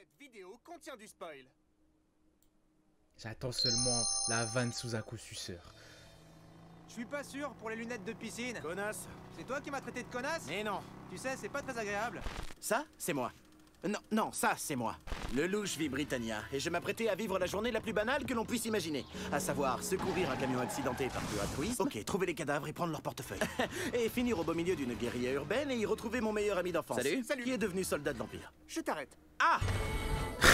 Cette vidéo contient du spoil. J'attends seulement la vanne Suzaku suceur. Je suis pas sûr pour les lunettes de piscine. Connasse. C'est toi qui m'as traité de connasse? Mais non. Tu sais, c'est pas très agréable. Ça, c'est moi. Non, ça, c'est moi. Le louche vit Britannia, et je m'apprêtais à vivre la journée la plus banale que l'on puisse imaginer. À savoir, secourir un camion accidenté par peu altruisme. Ok, trouver les cadavres et prendre leur portefeuille. Et finir au beau milieu d'une guérilla urbaine et y retrouver mon meilleur ami d'enfance. Salut. Qui est devenu soldat de l'Empire. Je t'arrête. Ah!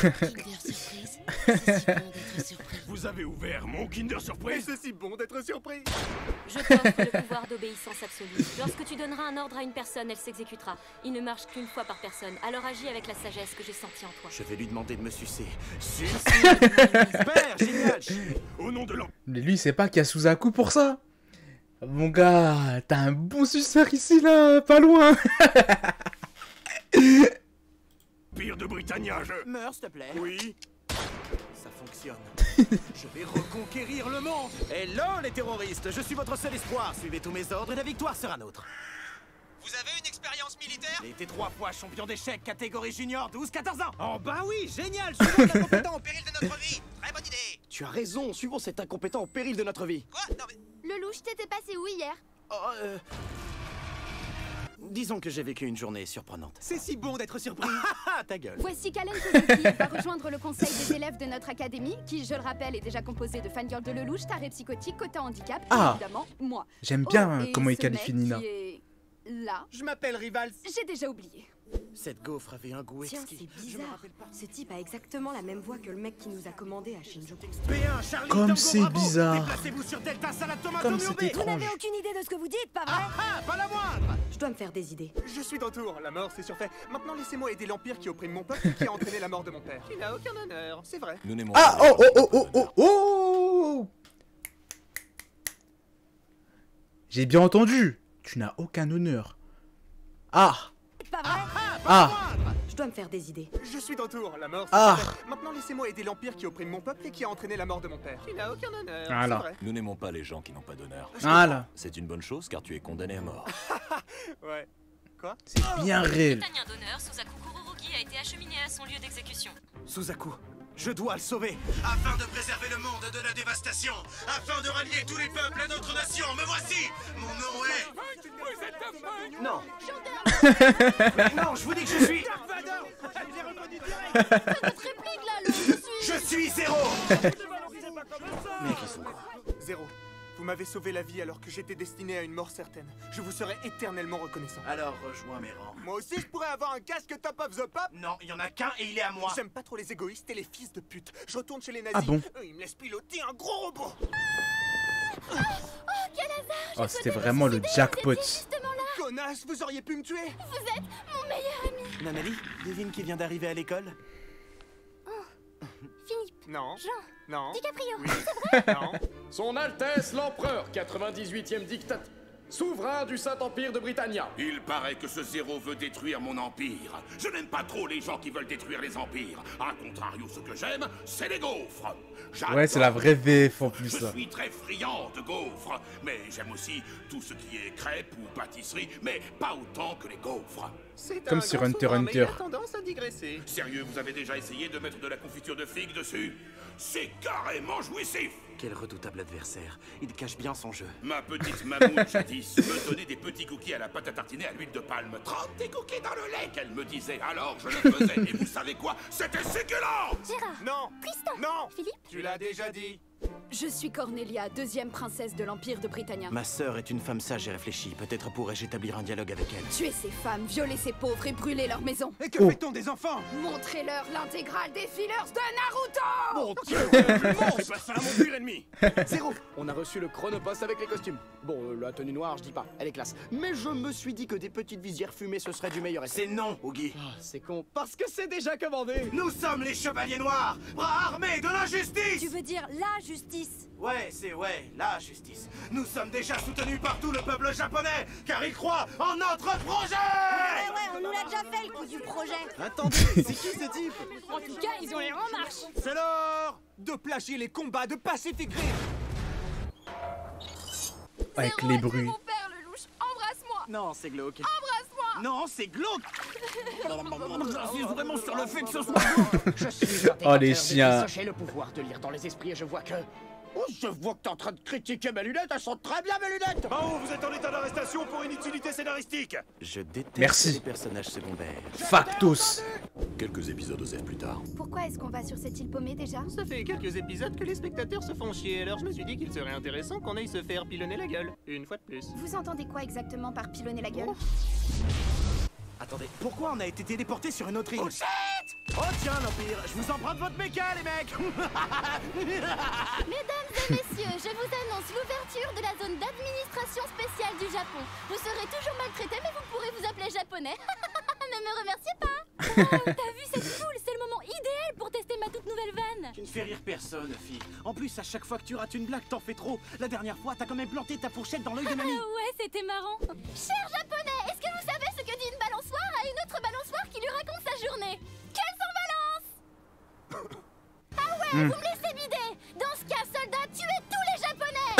Kinder Surprise, c'est si bon d'être surpris. Vous avez ouvert mon Kinder Mais Surprise? c'est si bon d'être surpris. Je t'offre le pouvoir d'obéissance absolue. Lorsque tu donneras un ordre à une personne, elle s'exécutera. Il ne marche qu'une fois par personne, alors agis avec la sagesse que j'ai sentie en toi. Je vais lui demander de me sucer. Super, génial! Au nom de l'Empire Mais lui, il sait pas qu'il y a Suzaku pour ça. Mon gars, t'as un bon suceur ici, là, pas loin. de Britannia, Meurs, s'il te plaît. Oui. Ça fonctionne. Je vais reconquérir le monde. Hello, les terroristes. Je suis votre seul espoir. Suivez tous mes ordres et la victoire sera nôtre. Vous avez une expérience militaire? J'ai été 3 fois champion d'échecs, catégorie junior, 12-14 ans. Oh bah oui, génial. Suivons un incompétent au péril de notre vie. Très bonne idée. Tu as raison, suivons cet incompétent au péril de notre vie. Quoi? Non mais... Le louche, t'étais passé où hier? Oh, Disons que j'ai vécu une journée surprenante. C'est si bon d'être surpris. Ah, ta gueule. Voici Kalen Suzuki va rejoindre le conseil des élèves de notre académie, qui, je le rappelle, est déjà composé de fangirls de Lelouch, taré psychotique, quota handicap, et Ah. évidemment, moi. J'aime bien Oh, et comment il ce qualifie mec Nina. qui est là, Je m'appelle Rivals. j'ai déjà oublié. Cette gaufre avait un goût Tiens, exquis. c'est bizarre. Ce type a exactement la même voix que le mec qui nous a commandé à Shinjuku. B1, Charlie, Comme Tango, c'est Bravo. bizarre. Déplacez-vous sur Delta, Salade, Tomate, Comme Oignon c'est B. Vous étrange. n'avez aucune idée de ce que vous dites, pas vrai? Ah, pas la moindre. Je dois me faire des idées. Je suis de retour. La mort, c'est surfait. Maintenant, laissez-moi aider l'Empire qui opprime mon peuple et qui a entraîné la mort de mon père. Tu n'as aucun honneur. C'est vrai. Nous n'aimons Ah, pas. oh, oh, oh, oh, oh, oh. J'ai bien entendu. Tu n'as aucun honneur. Ah, Pas vrai? ah, Je dois me faire des idées. Je suis de retour. La mort, c'est Ah. surfait. Maintenant, laissez-moi aider l'Empire qui opprime mon peuple et qui a entraîné la mort de mon père. Tu n'as aucun honneur. voilà. C'est vrai. Nous n'aimons pas les gens qui n'ont pas d'honneur. Voilà. C'est une bonne chose car tu es condamné à mort. Ouais. Quoi? C'est bien réel. Britannia d'honneur, Suzaku Kururugi a été acheminé à son lieu d'exécution. Suzaku, je dois le sauver. Afin de préserver le monde de la dévastation, afin de rallier tous les peuples à notre nation, me voici. Mon nom est... Non. Mais non, je vous dis que je suis... Notre réplique là, le Je suis Zéro. Mais qui sont quoi? Zéro. Vous m'avez sauvé la vie alors que j'étais destiné à une mort certaine. Je vous serai éternellement reconnaissant. Alors rejoins mes rangs. Moi aussi, je pourrais avoir un casque Top of the Pop. Non, il y en a qu'un et il est à moi. J'aime pas trop les égoïstes et les fils de pute. Je retourne chez les nazis. Ah bon? Eux, ils me laissent piloter un gros robot. Oh, c'était vraiment le jackpot. justement là, Connasse, vous auriez pu me tuer. vous êtes mon meilleur ami. Nanali, devine qui vient d'arriver à l'école? Philippe, Non. Jean, Non. DiCaprio. Non. Son Altesse l'Empereur, 98e dictateur, souverain du Saint-Empire de Britannia. Il paraît que ce Zéro veut détruire mon empire. Je n'aime pas trop les gens qui veulent détruire les empires. A contrario, ce que j'aime, c'est les gaufres. Ouais, c'est la vraie VF en plus, Je ça. suis très friand de gaufres, mais j'aime aussi tout ce qui est crêpes ou pâtisserie, mais pas autant que les gaufres. C'est Comme un sur grand Hunter souverain, mais il Hunter. a tendance à digresser. Sérieux, vous avez déjà essayé de mettre de la confiture de figue dessus? C'est carrément jouissif. Quel redoutable adversaire. Il cache bien son jeu. Ma petite mamoune jadis me donnait des petits cookies à la pâte à tartiner à l'huile de palme. 30 des cookies dans le lait, qu'elle me disait. Alors je le faisais. Et vous savez quoi? C'était succulent. Gérard, Non. Tristan, Non. Philippe. Tu l'as déjà dit. Je suis Cornelia, deuxième princesse de l'Empire de Britannia. Ma sœur est une femme sage et réfléchie. Peut-être pourrais-je établir un dialogue avec elle. Tuer ces femmes, violer ces pauvres et brûler leur maison. Et que Oh. fait-on des enfants? Montrez-leur l'intégrale des fillers de Naruto. Mon Dieu. C'est pas ça, mon pire ennemi. Zéro. On a reçu le chronopost avec les costumes. Bon, la tenue noire, je dis pas, elle est classe. Mais je me suis dit que des petites visières fumées, ce serait du meilleur essai. C'est non, Oogie. Ah, c'est con, parce que c'est déjà commandé. Nous sommes les Chevaliers Noirs, bras armés de l'injustice. Tu veux dire la justice? Ouais, c'est la justice. Nous sommes déjà soutenus par tout le peuple japonais, car ils croient en notre projet. Ouais, on nous l'a déjà fait le coup du projet. Attendez, c'est qui ce type? En tout cas, ils ont l'air en marche. C'est l'heure de plagier les combats de Pacific Rim. Avec les bruits. Mon père, le louche, embrasse-moi. Non, c'est glauque. Embrasse-moi. Non, c'est glauque. J'insiste vraiment sur le fait que ce soit glauque. Je suis Oh, les chiens. J'ai le pouvoir de lire dans les esprits et je vois que... Oh, je vois que t'es en train de critiquer mes lunettes, elles sont très bien mes lunettes. Mao, vous êtes en état d'arrestation pour inutilité scénaristique. Je déteste Merci. les personnages secondaires. Factos. Quelques épisodes OZEF plus tard. Pourquoi est-ce qu'on va sur cette île paumée déjà? Ça fait quelques épisodes que les spectateurs se font chier, alors je me suis dit qu'il serait intéressant qu'on aille se faire pilonner la gueule. Une fois de plus. Vous entendez quoi exactement par pilonner la gueule? Attendez, pourquoi on a été téléporté sur une autre île? Oh tiens, l'Empire, je vous emprunte votre méca, les mecs. Mesdames et messieurs, je vous annonce l'ouverture de la zone d'administration spéciale du Japon. Vous serez toujours maltraités, mais vous pourrez vous appeler japonais. Ne me remerciez pas. Oh, t'as vu, c'est cool, c'est le moment idéal pour tester ma toute nouvelle vanne. Tu ne fais rire personne, fille. En plus, à chaque fois que tu rates une blague, t'en fais trop. La dernière fois, t'as quand même planté ta fourchette dans l'œil de mamie. Ouais, c'était marrant. Cher japonais, est-ce que vous savez ce que dit une balançoire à une autre balançoire qui lui raconte sa journée? Quelle sans balance? Ah ouais, vous me laissez bider. Dans ce cas, soldats, tuez tous les japonais.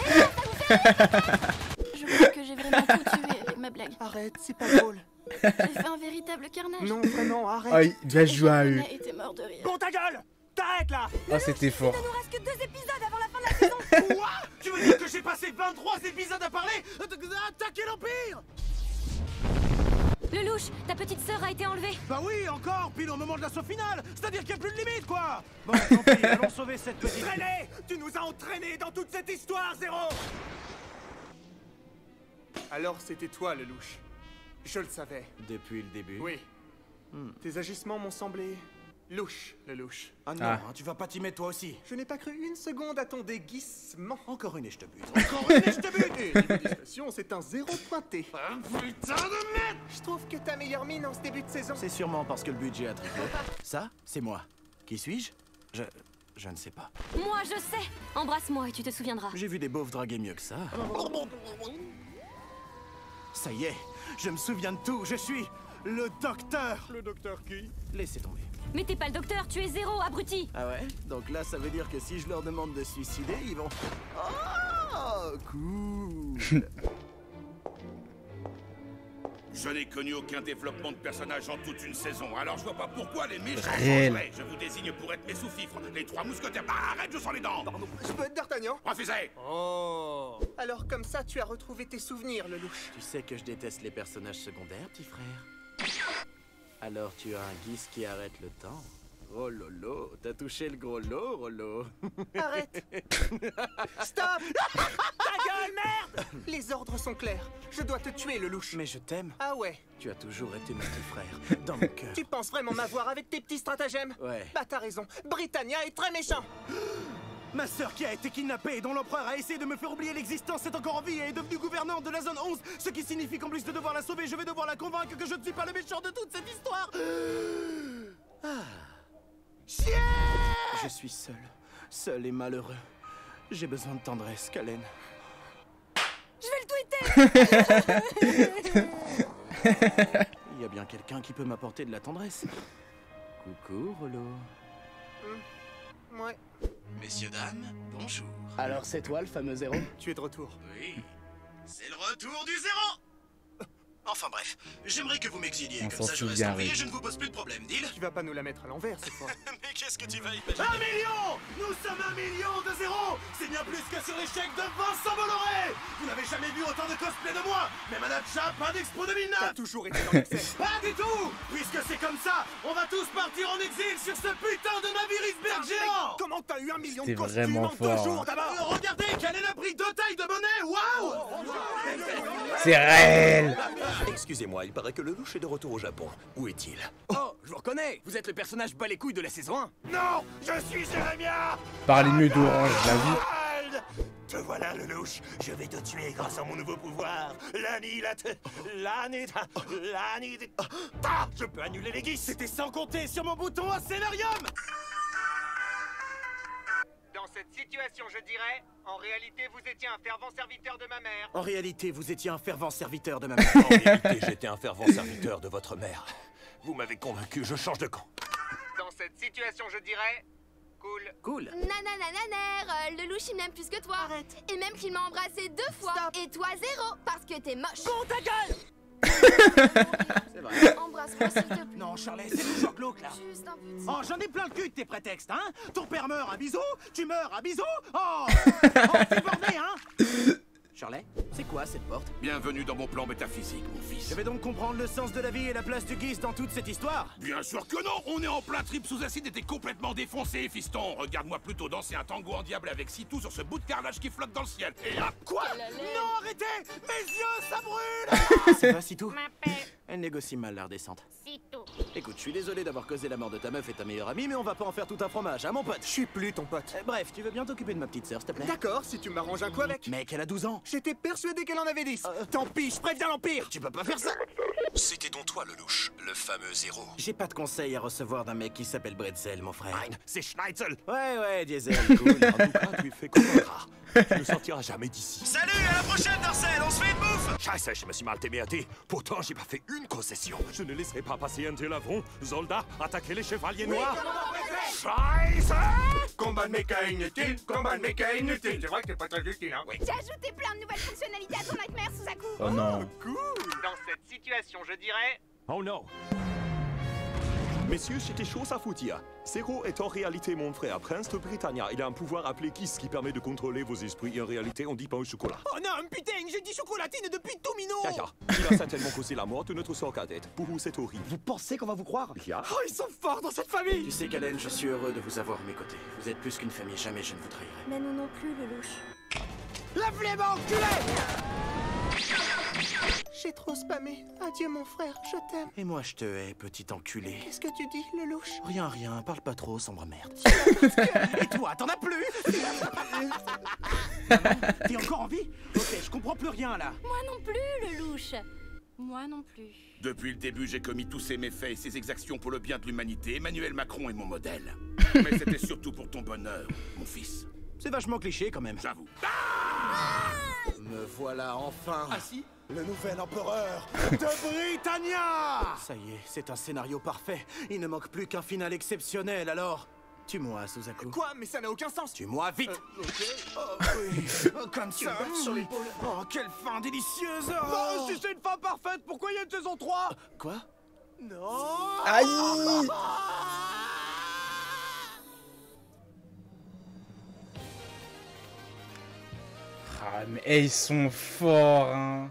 Et là, ça vous fait rire, peut-être? Je crois que j'ai vraiment tout tué avec ma blague. Arrête, c'est pas drôle. J'ai fait un véritable carnage. Non, vraiment, arrête. Ah, il va jouer à eux. Les japonais étaient morts de rire. Bon, ta gueule. T'arrêtes là. Ah, c'était fort. Il ne nous reste que 2 épisodes avant la fin de la saison. Quoi? Tu veux dire que j'ai passé 23 épisodes à parler? Attaquer l'Empire! Le louche, ta petite sœur a été enlevée. Bah oui, encore, pile au moment de l'assaut final. C'est-à-dire qu'il n'y a plus de limite, quoi. Bon, tant pis, allons sauver cette petite... René, tu nous as entraînés dans toute cette histoire, Zéro. Alors c'était toi, le louche. Je le savais. Depuis le début? Oui. Tes agissements m'ont semblé louches, le louche. Ah non, Ah. hein, tu vas pas t'y mettre toi aussi. Je n'ai pas cru une seconde à ton déguisement. Encore une et je te bute. Encore une et je te bute. Et niveau discrétion, c'est un 0 pointé. Ah, putain de merde! Je trouve que ta meilleure mine en ce début de saison. C'est sûrement parce que le budget a triplé. Ça, c'est moi. Qui suis-je? Je ne sais pas. Moi, je sais. Embrasse-moi et tu te souviendras. J'ai vu des beaufs draguer mieux que ça. Ça y est, je me souviens de tout. Je suis le docteur. Le docteur qui? Laissez tomber. Mais t'es pas le docteur, tu es Zéro, abruti. Ah ouais? Donc là, ça veut dire que si je leur demande de se suicider, ils vont... Oh, cool. Je n'ai connu aucun développement de personnage en toute une saison, alors je vois pas pourquoi les méchants Réel. changeraient. Je vous désigne pour être mes sous-fifres, les 3 mousquetaires. Bah, arrête, je sens les dents. Pardon, je peux être d'Artagnan? Refusez. Oh. Alors comme ça, tu as retrouvé tes souvenirs, le louche. Tu sais que je déteste les personnages secondaires, petit frère. Alors tu as un guise qui arrête le temps. Oh lolo, t'as touché le gros lot, Rollo. Arrête. Stop. Ta gueule, merde. Les ordres sont clairs. Je dois te tuer, le louche. Mais je t'aime. Ah ouais. Tu as toujours été mon petit frère, dans mon cœur. Tu penses vraiment m'avoir avec tes petits stratagèmes? Ouais. Bah t'as raison. Britannia est très méchant. Ma sœur qui a été kidnappée et dont l'empereur a essayé de me faire oublier l'existence est encore en vie et est devenue gouvernante de la zone 11, ce qui signifie qu'en plus de devoir la sauver, je vais devoir la convaincre que je ne suis pas le méchant de toute cette histoire. Ah. Chien! Je suis seul, seul et malheureux. J'ai besoin de tendresse, Kalen. Je vais le tweeter. Il y a bien quelqu'un qui peut m'apporter de la tendresse. Coucou, Rollo. Ouais. Messieurs, dames, bonjour. Alors c'est toi le fameux Zéro? Tu es de retour. Oui, c'est le retour du zéro. Enfin bref, j'aimerais que vous m'exiliez, On comme s'en ça je reste souvient, en vie oui. et je ne vous pose plus de problème, deal? Tu vas pas nous la mettre à l'envers cette fois. Mais qu'est-ce que tu vas imaginer? 1 million! Nous sommes 1 million de zéro! C'est bien plus que sur l'échec de Vincent Bolloré! Vous n'avez jamais vu autant de cosplay de moi! Même à la Chap, pas d'Expo 2009! T'as toujours été dans l'excès. Pas du tout! Puisque c'est comme ça, on va tous partir en exil sur ce putain de navire iceberg géant! Comment t'as eu 1 million de C'était costumes vraiment en 2 fort, jours hein. d'abord? Regardez, quel est le prix de taille de monnaie! Waouh! C'est réel. Excusez-moi, il paraît que le louche est de retour au Japon. Où est-il? Oh, je vous reconnais. Vous êtes le personnage bas les couilles de la saison 1. Non, je suis Jérémia. Parlez mieux d'Orange, la vie. Harold. Te voilà, le louche. Je vais te tuer grâce à mon nouveau pouvoir. Je peux annuler les guises. C'était sans compter sur mon bouton à scénarium! Dans cette situation, je dirais, en réalité, vous étiez un fervent serviteur de ma mère. En réalité, vous étiez un fervent serviteur de ma mère. En réalité, j'étais un fervent serviteur de votre mère. Vous m'avez convaincu, je change de camp. Dans cette situation, je dirais, cool. Cool. Nananananer, le louche il m'aime plus que toi. Arrête. Et même qu'il m'a embrassé 2 fois. Stop. Et toi 0, parce que t'es moche. Bon, ta gueule! C'est vrai. Embrasse-moi s'il te plaît. Non, Charlie, c'est toujours glauque, là. Juste un petit... Oh, j'en ai plein le cul de tes prétextes, hein. Ton père meurt, un bisou. Tu meurs, un bisou. Oh, t'es borné, hein. Charlie, c'est quoi cette porte? Bienvenue dans mon plan métaphysique, mon fils. Je vais donc comprendre le sens de la vie et la place du Geist dans toute cette histoire? Bien sûr que non. On est en plein trip sous acide et t'es complètement défoncé, fiston. Regarde-moi plutôt danser un tango en diable avec Sitou sur ce bout de carrelage qui flotte dans le ciel. Et là, Quoi? Non, arrêtez. Mes yeux, ça brûle. Ça va, Sitou? Elle négocie mal la redescente. Sitou. Écoute, je suis désolé d'avoir causé la mort de ta meuf et ta meilleure amie, mais on va pas en faire tout un fromage, hein, mon pote? Je suis plus ton pote. Bref, tu veux bien t'occuper de ma petite sœur, s'il te plaît? D'accord, si tu m'arranges un coup avec. Mec, elle a 12 ans. J'étais persuadé qu'elle en avait 10. Tant pis, je préviens l'Empire. Tu peux pas faire ça. C'était donc toi, le louche, le fameux zéro. J'ai pas de conseils à recevoir d'un mec qui s'appelle Bretzel, mon frère. C'est Schneitzel. Ouais, Diesel, cool. En tout cas, tu fais comme un rat. Tu ne sortiras jamais d'ici. Salut, à la prochaine, Darcel, on se fait une bouffe. Scheiße, je me suis mal téméaté. Pourtant, j'ai pas fait une concession. Je ne laisserai pas passer un tel avant. Soldats, attaquez les chevaliers noirs. Scheiße! combat de méca inutile, combat de méca inutile. C'est vrai que t'es pas très utile, hein? Oui. J'ai ajouté plein de nouvelles fonctionnalités à ton Nightmare, Suzaku. Oh non. Dans cette situation, je dirais... Oh non. Messieurs, j'ai des choses à vous dire. Zéro est en réalité mon frère, prince de Britannia. Il a un pouvoir appelé Kiss qui permet de contrôler vos esprits. En réalité, on dit pas au chocolat. Oh non, putain, j'ai dit chocolatine depuis tout minot. Il a certainement causé la mort de notre sœur cadette. Pour vous, c'est horrible. Vous pensez qu'on va vous croire? Oh, ils sont forts dans cette famille. Tu sais, Kalen, je suis heureux de vous avoir à mes côtés. Vous êtes plus qu'une famille, jamais je ne vous trahirai. Mais nous non plus, le louche. La flemme enculée! J'ai trop spammé. Adieu mon frère, je t'aime. Et moi, je te hais, petit enculé. Qu'est-ce que tu dis, le louche? Rien, parle pas trop, sombre merde. Et toi, t'en as plus? T'es encore en vie? Ok, je comprends plus rien là. Moi non plus, le louche. Moi non plus. Depuis le début, j'ai commis tous ces méfaits et ces exactions pour le bien de l'humanité. Emmanuel Macron est mon modèle. Mais c'était surtout pour ton bonheur, mon fils. C'est vachement cliché quand même. J'avoue. Me voilà enfin. Ah si? Le nouvel empereur de Britannia. Ça y est, c'est un scénario parfait. Il ne manque plus qu'un final exceptionnel, alors... Tue-moi, Suzaku. Quoi? Mais ça n'a aucun sens. Tue-moi, vite. Ok. Oh, oui. Oh, comme ça. Sur l'épaule. Oh, quelle fin délicieuse. Oh, si c'est une fin parfaite, pourquoi il y a une saison 3? Quoi? Non. Aïe! Ah, mais ils sont forts, hein.